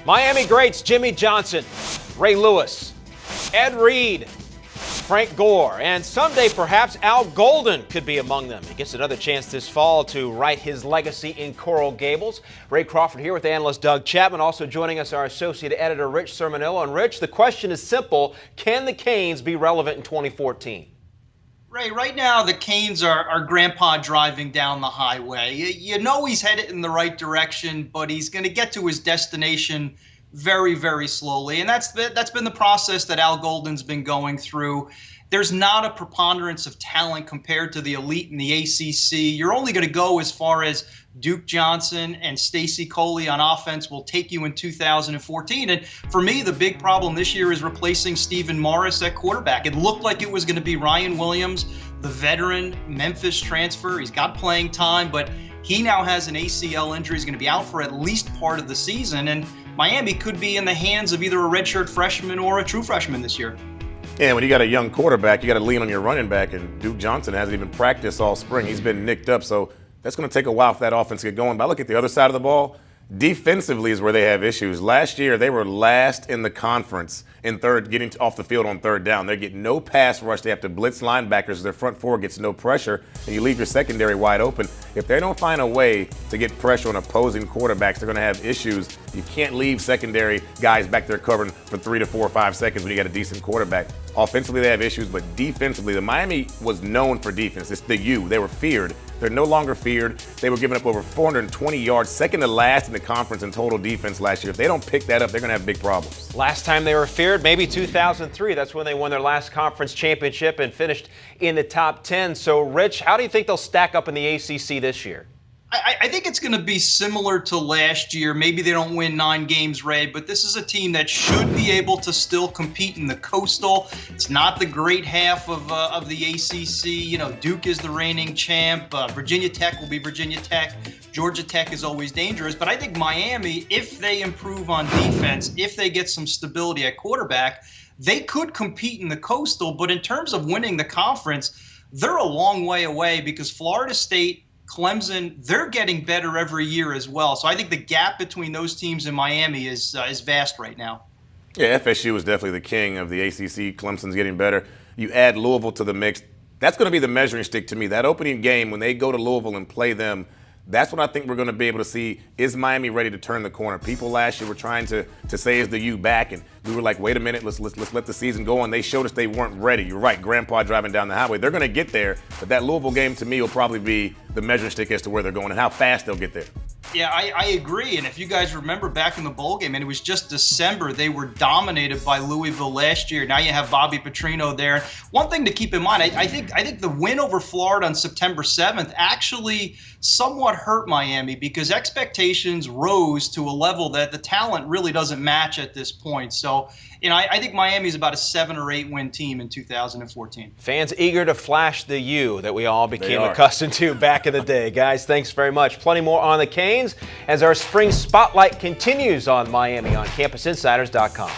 Miami greats Jimmy Johnson, Ray Lewis, Ed Reed, Frank Gore, and someday perhaps Al Golden could be among them. He gets another chance this fall to write his legacy in Coral Gables. Ray Crawford here with analyst Doug Chapman. Also joining us, our associate editor Rich Sermonillo. And Rich, the question is simple: can the Canes be relevant in 2014? Ray, right now the Canes are grandpa driving down the highway. You know he's headed in the right direction, but he's going to get to his destination very, very slowly. And that's been the process that Al Golden's been going through. There's not a preponderance of talent compared to the elite in the ACC. You're only going to go as far as Duke Johnson and Stacey Coley on offense will take you in 2014. And for me, the big problem this year is replacing Stephen Morris at quarterback. It looked like it was going to be Ryan Williams, the veteran Memphis transfer. He's got playing time, but he now has an ACL injury. He's going to be out for at least part of the season. And Miami could be in the hands of either a redshirt freshman or a true freshman this year. Yeah, when you got a young quarterback, you got to lean on your running back, and Duke Johnson hasn't even practiced all spring. He's been nicked up, so that's going to take a while for that offense to get going. But I look at the other side of the ball. Defensively is where they have issues. Last year, they were last in the conference in getting off the field on third down. They get no pass rush. They have to blitz linebackers. Their front four gets no pressure, and you leave your secondary wide open. If they don't find a way to get pressure on opposing quarterbacks, they're going to have issues. You can't leave secondary guys back there covering for 3 to 4 or 5 seconds when you got a decent quarterback. Offensively, they have issues, but defensively, the Miami was known for defense. It's the U. They were feared. They're no longer feared. They were giving up over 420 yards, second to last in the conference in total defense last year. If they don't pick that up, they're going to have big problems. Last time they were feared, maybe 2003. That's when they won their last conference championship and finished in the top 10. So, Rich, how do you think they'll stack up in the ACC this year? I think it's going to be similar to last year. Maybe they don't win 9 games, Ray, but this is a team that should be able to still compete in the Coastal. It's not the great half of the ACC. You know, Duke is the reigning champ. Virginia Tech will be Virginia Tech. Georgia Tech is always dangerous. But I think Miami, if they improve on defense, if they get some stability at quarterback, they could compete in the Coastal. But in terms of winning the conference, they're a long way away because Florida State, Clemson, they're getting better every year as well. So I think the gap between those teams in Miami is vast right now. Yeah, FSU is definitely the king of the ACC. Clemson's getting better. You add Louisville to the mix. That's going to be the measuring stick to me. That opening game, when they go to Louisville and play them, that's what I think we're going to be able to see. Is Miami ready to turn the corner? People last year were trying to say, is the U back? And we were like, wait a minute, let's let the season go on. They showed us they weren't ready. You're right, grandpa driving down the highway. They're going to get there, but that Louisville game to me will probably be the measuring stick as to where they're going and how fast they'll get there. Yeah, I agree. And if you guys remember back in the bowl game, and it was just December, they were dominated by Louisville last year. Now you have Bobby Petrino there. One thing to keep in mind, I think the win over Florida on September 7th actually somewhat hurt Miami because expectations rose to a level that the talent really doesn't match at this point. So, you know, I think Miami is about a 7 or 8 win team in 2014. Fans eager to flash the U that we all became accustomed to back in the day. Guys, thanks very much. Plenty more on the Canes as our spring spotlight continues on Miami on CampusInsiders.com.